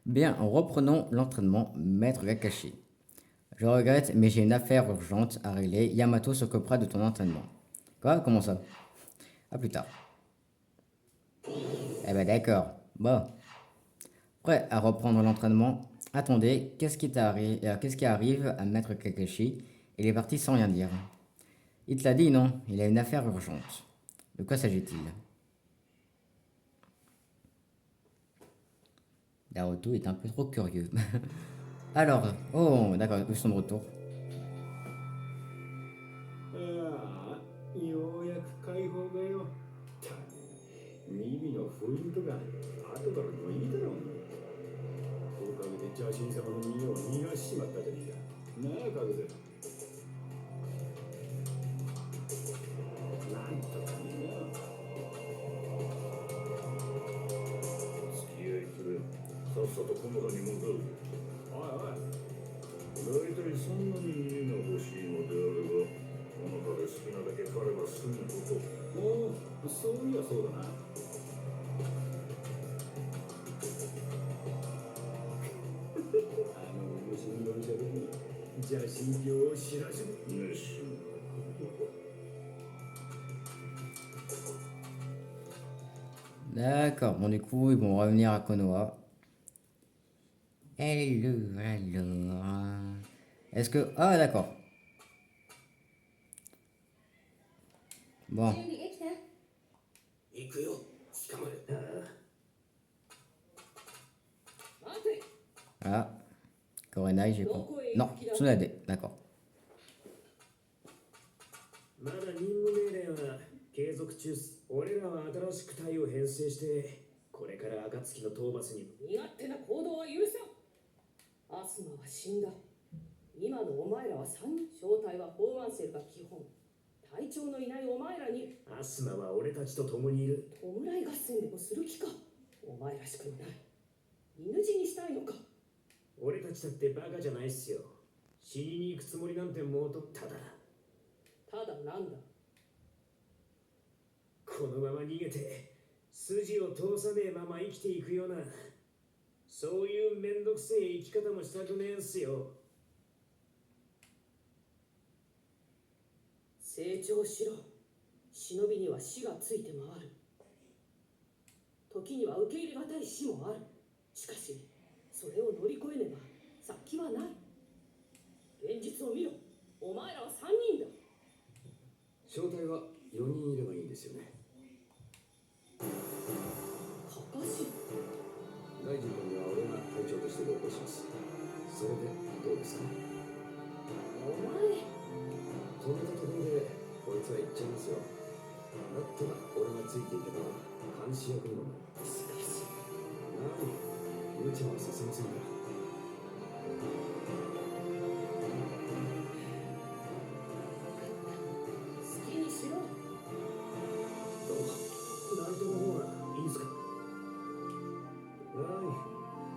Bien, reprenons l'entraînement, maître Kakashi. Je regrette, mais j'ai une affaire urgente à régler. Yamato s'occupera de ton entraînement. Quoi? Comment ça? À plus tard. Eh ben d'accord. Bon. Prêt à reprendre l'entraînement? Attendez, qu'est-ce qui arrive à maître Kakashi? Il est parti sans rien dire. Il te l'a dit, non? Il a une affaire urgente. De quoi s'agit-il? Naruto est un peu trop curieux. Alors, oh, d'accord, ils sont de retour. ああ、ようやく解放がよ。たミミの封印とか後からでもいいだろう。おかげで邪神様の身を逃がしちまったじゃねえか。なあ、カグゼ。なんとかねえな。付き合いする。さっさと小村に戻る。おいおい。大体そんなに家が欲しいのであれば、この場で好きなだけ狩れば済むこと。おう、そういやそうだな。あの虫の乗りしゃべりに邪神教を知らせる。熱心な。 D'accord, bon du coup, ils vont revenir à Konoha. Hello, alors... Est-ce que... Ah, d'accord. Bon. 準備できた？行くよ、捕まる。待て。 Ah. Korenai, j'ai pas... Non, Tsunade, d'accord. まだ任務命令は継続中っす。俺らは新しく隊を編成して、これから暁の討伐に。身勝手な行動は許さん。アスマは死んだ。今のお前らは3人。正体はフォーマンセルが基本。隊長のいないお前らにアスマは俺たちと共にいる。弔い合戦でもする気か。お前らしくもない。犬死にしたいのか。俺たちだってバカじゃないっすよ。死にに行くつもりなんてもうとただ。ただなんだ。このまま逃げて筋を通さねえまま生きていくような、そういうめんどくせえ生き方もしたくねえんすよ。成長しろ。忍びには死がついて回る。時には受け入れがたい死もある。しかしそれを乗り越えねば先はない。現実を見ろ。お前らは3人だ。正体は4人いればいいんですよね。かかし。大臣君には俺が隊長として同行します。それでどうですか？お前。止めたところでこいつは行っちゃいますよ。だったら俺がついていけば監視役にもなる。しかし。何？無茶はさせませんから。好きにしろ。ナルトの方がいいですか？はい。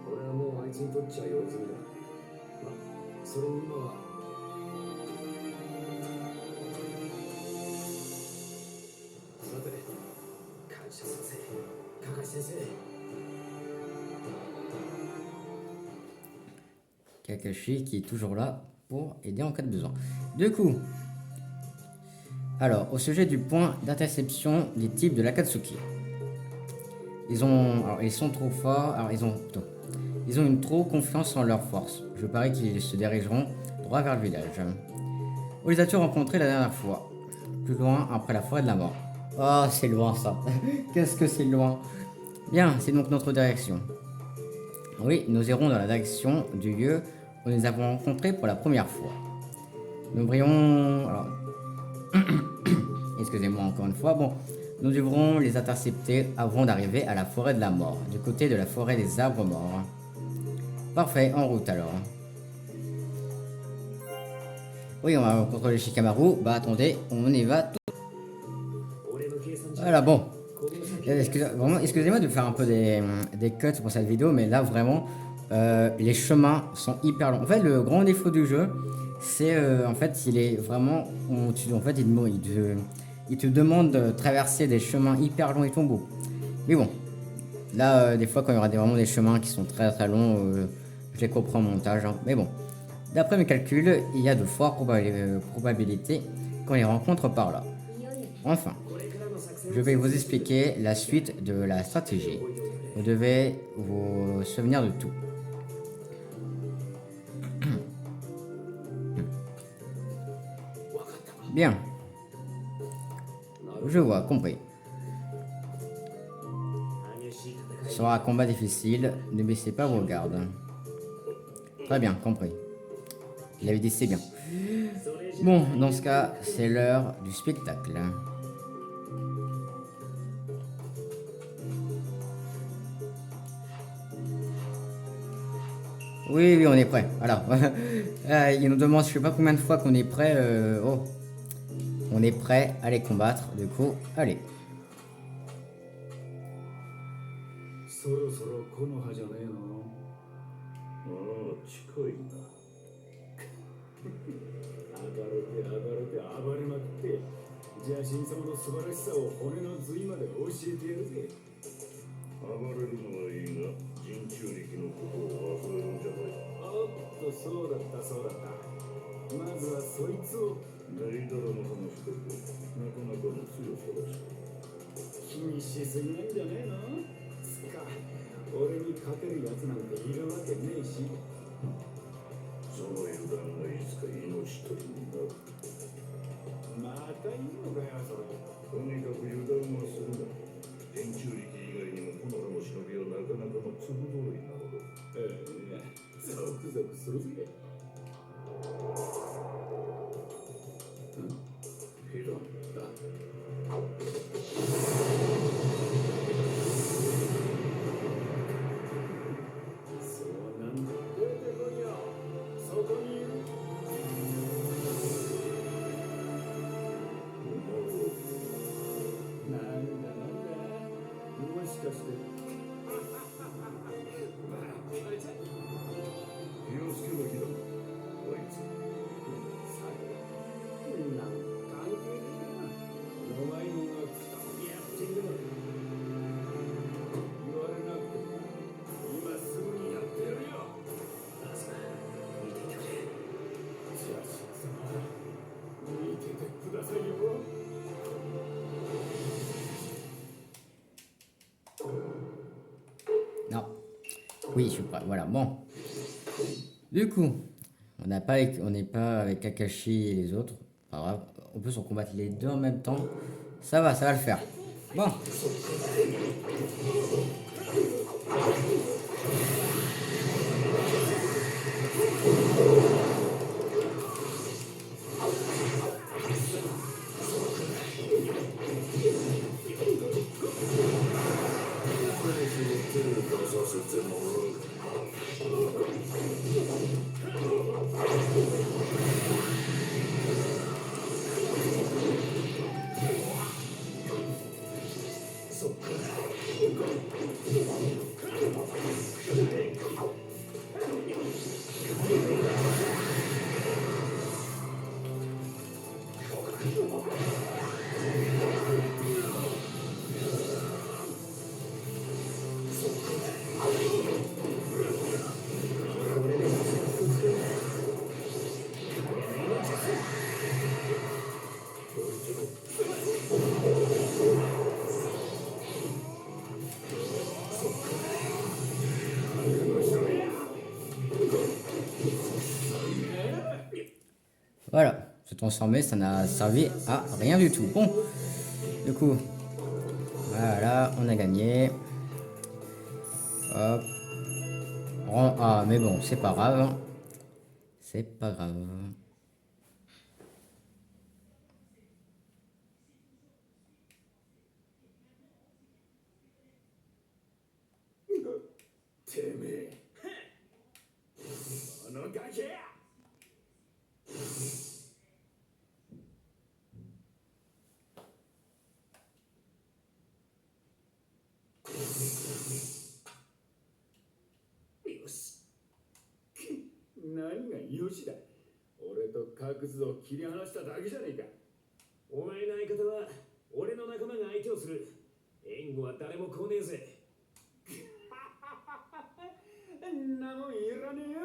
俺はもうあいつにとっちゃ用済みだ。まあ、それに今は。さて、感謝先生、カカシ先生。 Kakashi qui est toujours là pour aider en cas de besoin. Du coup, alors au sujet du point d'interception des types de l'Akatsuki, ils sont trop forts. Alors ils ont une trop confiance en leur force. Je parie qu'ils se dirigeront droit vers le village. Où les as-tu rencontrés la dernière fois? Plus loin, après la forêt de la mort. Oh, c'est loin ça. Qu'est-ce que c'est loin. Bien, c'est donc notre direction. Oui, nous irons dans la direction du lieu où nous les avons rencontrés pour la première fois. Nous brillons... Alors... Excusez-moi encore une fois. Bon, Nous devrons les intercepter avant d'arriver à la forêt de la mort, du côté de la forêt des arbres morts. Parfait, en route alors. Oui, on va contrôler Shikamaru. Bah attendez, on y va. Voilà, bon. Vraiment, excusez-moi de faire un peu des cuts pour cette vidéo, mais là vraiment, les chemins sont hyper longs. En fait, le grand défaut du jeu, c'est en fait, il est vraiment, en fait, il te demande de traverser des chemins hyper longs et tout beau. Mais bon, là, des fois, quand il y aura vraiment des chemins qui sont très très longs, je les comprends au montage. Hein. Mais bon, d'après mes calculs, il y a de fortes probabilités qu'on les rencontre par là. Enfin. Je vais vous expliquer la suite de la stratégie. Vous devez vous souvenir de tout. Bien. Je vois, compris. Ce sera un combat difficile. Ne baissez pas vos gardes. Très bien, compris. Il avait dit c'est bien. Bon, dans ce cas, c'est l'heure du spectacle. Oui, oui, on est prêt. Voilà. Il nous demande, je sais pas combien de fois qu'on est prêt. Oh, on est prêt à les combattre. Du coup, allez. そろそろ木の葉じゃねえの。ああ、近いな。暴れまくって邪神様の素晴らしさを骨の髄まで教えてやるぜ。暴れるのはいいが、人中力のことを忘れるんじゃない。おっと、そうだったまずはそいつを。デイドラの話だとなかなかの強さだし。気にしすぎなんじゃねえの。つか俺に勝てるやつなんているわけねえし。その油断がいつか命取りになる。またいいのかよそれ。とにかく油断はするな。人中力以外にも木の葉の忍びはなかなかの粒通りなのだ。ゾクゾクするぜ。ヒロンだ。そうなんだ。出てこいよ。そこにいる。なんだもしかして。気をつけろヒロン。あいつ。なんか関係ねえな。お前のが来たのにやってんだ。言われなくても今すぐにやってやるよ。見ててくれ。邪神様、見ててくださいよ。Non. Oui, je suis prêt. Voilà, bon. Du coup, on n'est pas avec Kakashi et les autres. Pas grave. On peut s'en combattre les deux en même temps. Ça va le faire. Bon. Voilà, se transformer, ça n'a servi à rien du tout. Bon, du coup, voilà, on a gagné. Hop. Ah, mais bon, c'est pas grave. C'est pas grave. てめえあのガキやよし何がよしだ俺と角図を切り離しただけじゃねえかお前の相方は俺の仲間が相手をする。援護は誰も来ねえぜ。んなもんいらねえよ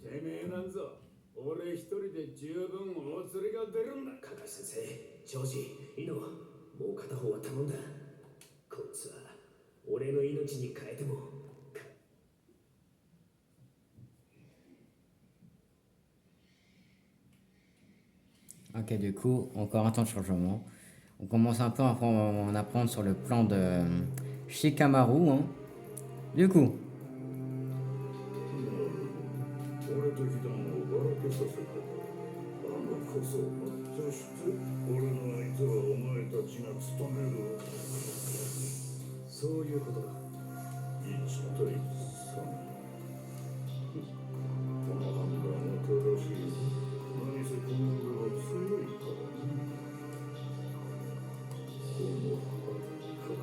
てめえなんぞ俺一人で十分お釣りが出るんだカカ先生、ジョージ、イノ、もう片方は頼んだ。こいつは俺の命に変えても。Ok, du coup, encore un temps de changement. On commence un peu à en apprendre sur le plan de Shikamaru. Hein. Du coup, 俺と被弾をばらけさせたあのこそそして俺の相手はお前たちが務めるそういうことだ。1対3この判断は正しい何せこの俺は強いからねこの歯か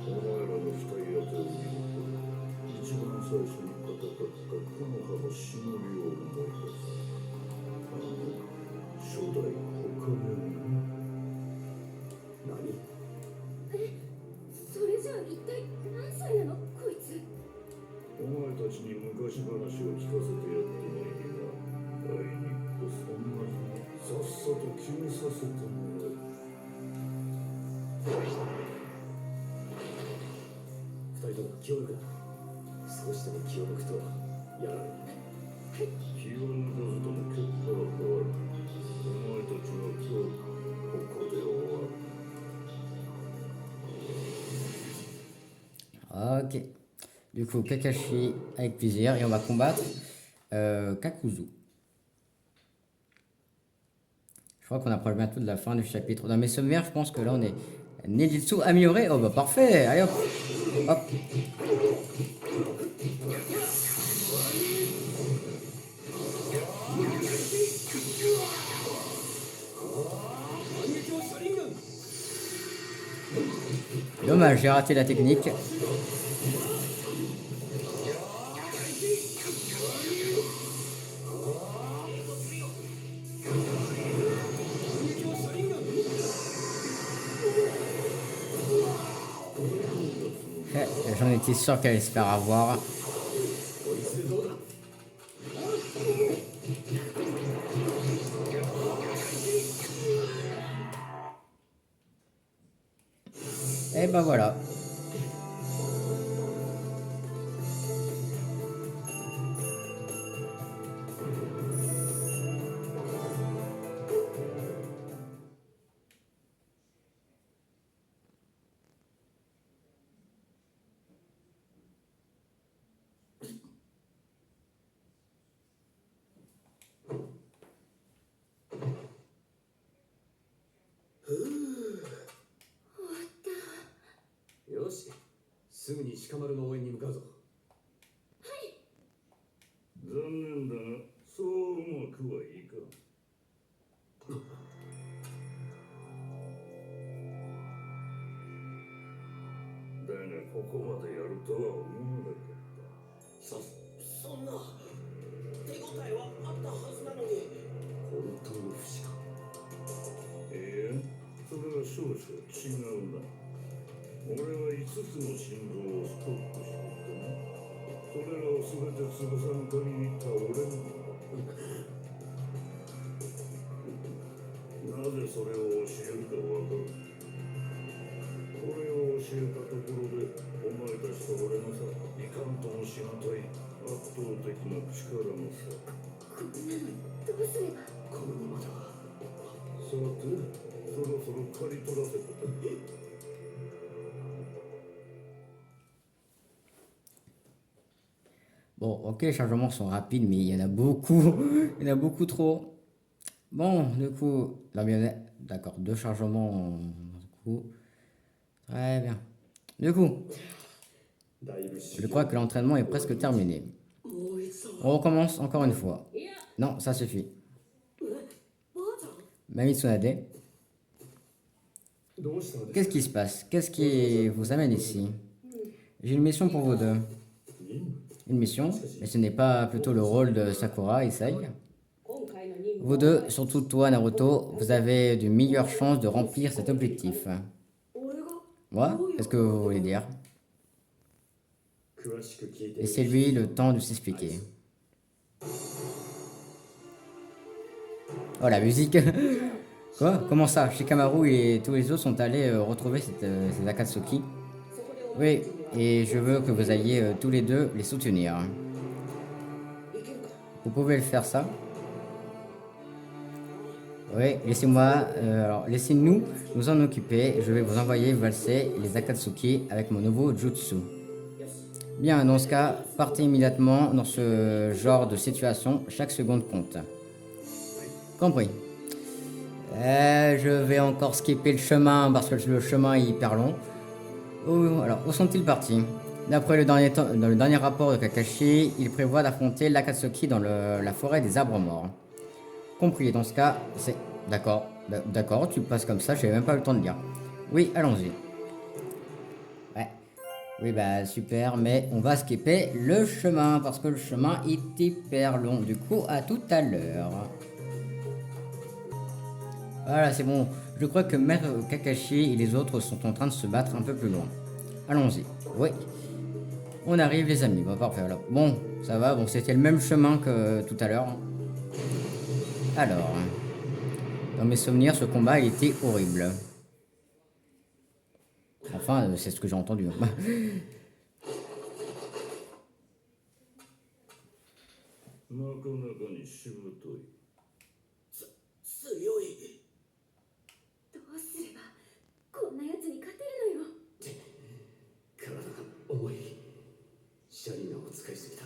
お前らのしたいやつを見ると一番最初に戦った木の葉の忍びを思い出すあの初代お金ね何？それじゃあ一体何歳なのこいつ。お前たちに昔話を聞かせてやってもいいが、あいにくそんな日さっさと決めさせてもらう。二人とも気を抜くな。少しでも気を抜くとやられる。気を抜かずとも結果は変わる。お前たちは今日ここで終わる。ok. Du coup, Kakashi avec plaisir et on va combattre Kakuzu. Je crois qu'on approche bientôt de la fin du chapitre. Dans mes sommaires, je pense que là on est Nejitsu amélioré. Oh bah parfait. Allez hop. Hop. Dommage, j'ai raté la technique. J'en étais sûr qu'elle allait se faire avoir. Et ben voilà.よし、すぐに鹿丸の応援に向かうぞ。残念だが、そううまくはいかん。だがここまでやるとは思わなかった。そんな手応えはあったはずなのに。本当に不思議。いや、それは少々違うな。俺は5つの心臓をストックしていたな。それらを全て潰さぬ限り倒れんのだ。なぜそれを教えるかわかる。これを教えたところで、お前たちと俺のさ、いかんともしがたい圧倒的な力の差。こんなのどうすれば。このままでは。さて、そろそろ刈り取らせてくれ。Bon, ok, les changements sont rapides, mais il y en a beaucoup. Il y en a beaucoup trop. Bon, du coup, la mionnette. D'accord, 2 chargements. Du coup, très bien. Du coup, Je crois que l'entraînement est presque terminé. もう一度 On recommence encore une fois. いや Non, ça suffit. ばあちゃん Mamie Tsunade, どうしたのです qu'est-ce qui se passe? Qu'est-ce qui vous amène ici? J'ai une mission pour vous deux. Une mission? Mais ce n'est pas plutôt le rôle de Sakura Isai? 今回の任務 Vous deux, surtout toi Naruto, vous avez de meilleures chances de remplir cet objectif. 俺が Moi? Qu'est-ce que vous voulez dire? 詳しく聞いて Laissez-lui le temps de s'expliquer. Oh la musique! Quoi? Comment ça? Shikamaru et tous les autres sont allés retrouver ces Akatsuki? そこで Oui, et je veux que vous alliez tous les deux les soutenir. いけるか Vous pouvez le faire ça? Oui, laissez-moi, alors laissez-nous nous en occuper. Je vais vous envoyer valser les Akatsuki avec mon nouveau jutsu. Bien, dans ce cas, partez immédiatement dans ce genre de situation. Chaque seconde compte. Compris. Je vais encore skipper le chemin parce que le chemin est hyper long. Alors, où sont-ils partis? D'après dans le dernier rapport de Kakashi, il prévoit d'affronter l'Akatsuki dans la forêt des arbres morts. Compris, dans ce cas, c'est... D'accord, d'accord, tu passes comme ça, j'avais même pas eu le temps de lire. Oui, allons-y. Ouais. Oui, bah super, mais on va skipper le chemin, parce que le chemin est hyper long. Du coup, à tout à l'heure. Voilà, c'est bon. Je crois que Maître Kakashi et les autres sont en train de se battre un peu plus loin. Allons-y. Oui. On arrive, les amis. Bon, parfait, alors. Bon, ça va. Bon, c'était le même chemin que tout à l'heure. Alors, dans mes souvenirs, ce combat il était horrible. Enfin, c'est ce que j'ai entendu. なかなかにしぶとい。強いどうすればこんなやつに勝てるのよ。体が重いシャリナを使いすぎた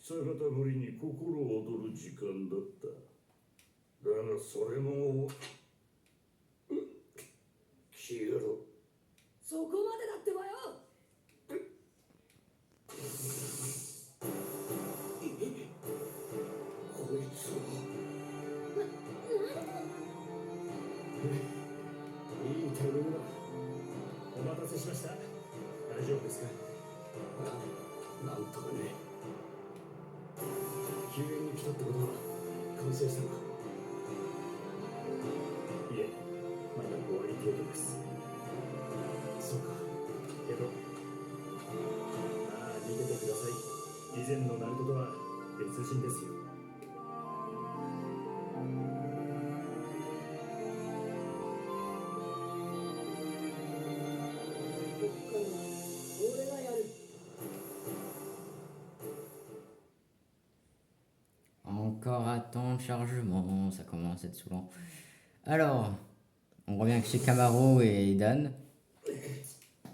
逆たぶりに心躍る時間だった。だがそれも消えろ。そこまでだってばよこいついいタイミングだ。お待たせしました。大丈夫ですか？なんとかね。救援に来たってことは完成したのか？いえ、まだ終わり程度です。そうか。けど、見ててください。以前のナルトとは別人ですよ。こっからは俺がやる Encore à temps de chargement, ça commence à être saoulant. Alors, on revient chez Kamaru et Idan.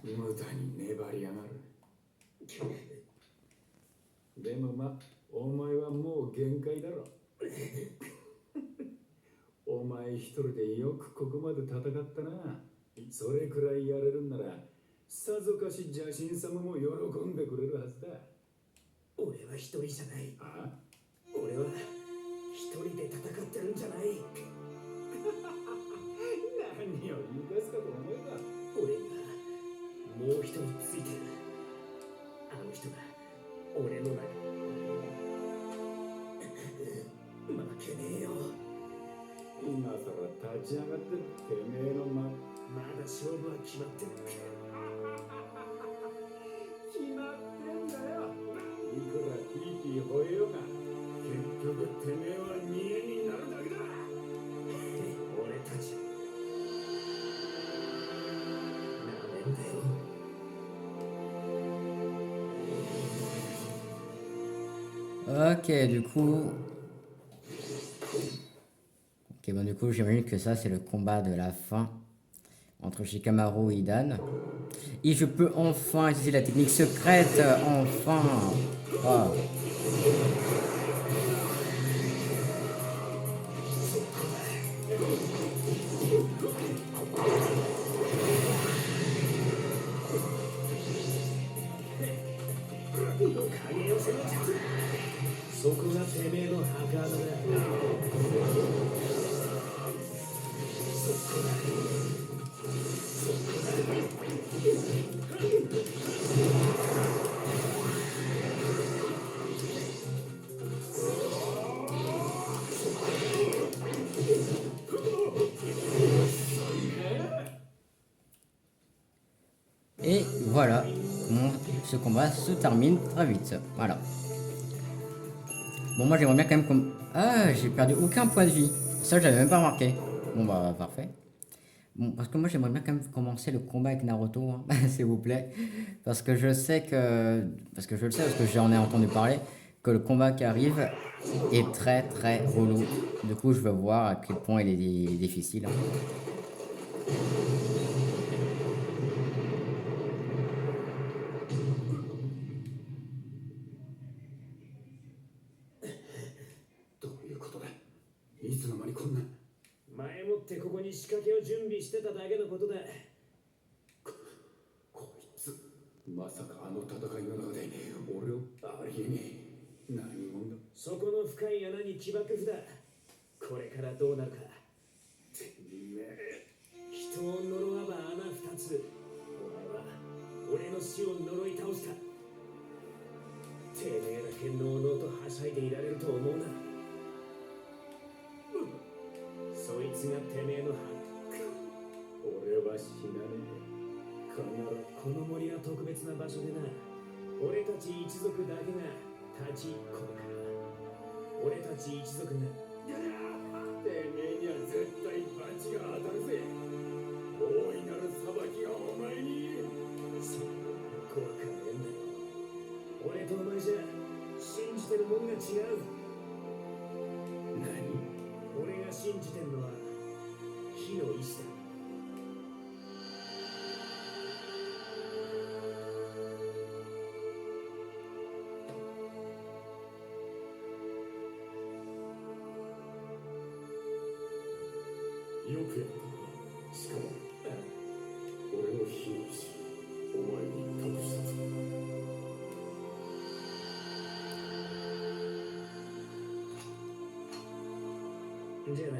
無駄に粘りやがる。でもお前はもう限界だろ。お前一人でよくここまで戦ったな。それくらいやれるんなら、さぞかし邪神様も喜んでくれるはずだ。俺は一人じゃない。ああ、俺は一人で戦ってるんじゃない。何を言い出すかと思えば。俺にはもう一人ついてる。あの人が俺の中。負けねえよ。今さら立ち上がっててめえのまだ勝負は決まってる。決まってんだよ。いくらピーピー吠えようが、結局てめえは見えになるだけだ。俺たちなめんだよ。Ok, du coup... Ok, bon du coup j'imagine que ça c'est le combat de la fin entre Shikamaru et Idan. Et je peux enfin utiliser la technique secrète, enfin. Oh. 影寄せの術、そこがてめえの墓穴だ。そこEt voilà comment ce combat se termine très vite. Voilà. Bon, moi j'aimerais bien quand même comme... Ah, j'ai perdu aucun point de vie. Ça, j'avais même pas remarqué. Bon, bah, parfait. Bon, parce que moi j'aimerais bien quand même commencer le combat avec Naruto, hein, s'il vous plaît. Parce que je sais que... Parce que je le sais, parce que j'en ai entendu parler, que le combat qui arrive est très très relou. Du coup, je veux voir à quel point il est difficile. Hein. いつの間にこんな。前もってここに仕掛けを準備してただけのことだ。こいつまさかあの戦いの中で俺をありえねえ。何者だ。そこの深い穴に起爆符だ。これからどうなるか。てめえ、人を呪わば穴二つ。お前は俺の死を呪い倒した。てめえだけのうのうとはしゃいでいられると思うな。そいつがてめえのハント。俺は死なねえ。必ずこの森は特別な場所でな。俺たち一族だけが立ちこれから俺たち一族がてめえには絶対罰が当たるぜ。大いなる裁きがお前に。そんな怖くはねえんだよ。俺とお前じゃ信じてるもんが違う。何。俺が信じてるのは火の意志だ。よくやった。しかも俺の火の意志お前に託したぞ。じゃあな。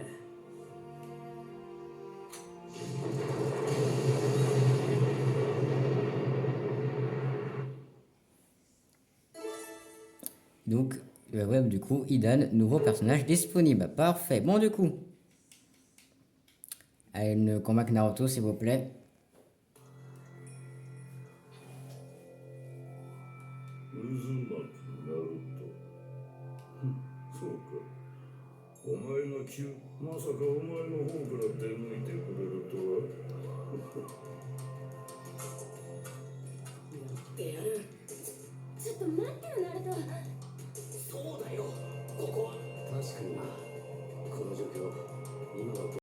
Donc, ouais, du coup, Idan, nouveau personnage disponible. Parfait. Bon, du coup. Allez, le combat avec Naruto, s'il vous plaît. 渦巻きナルト。そうか。お前が急、まさかお前の方から出向いてくれるとは。ちょっと待ってよナルト。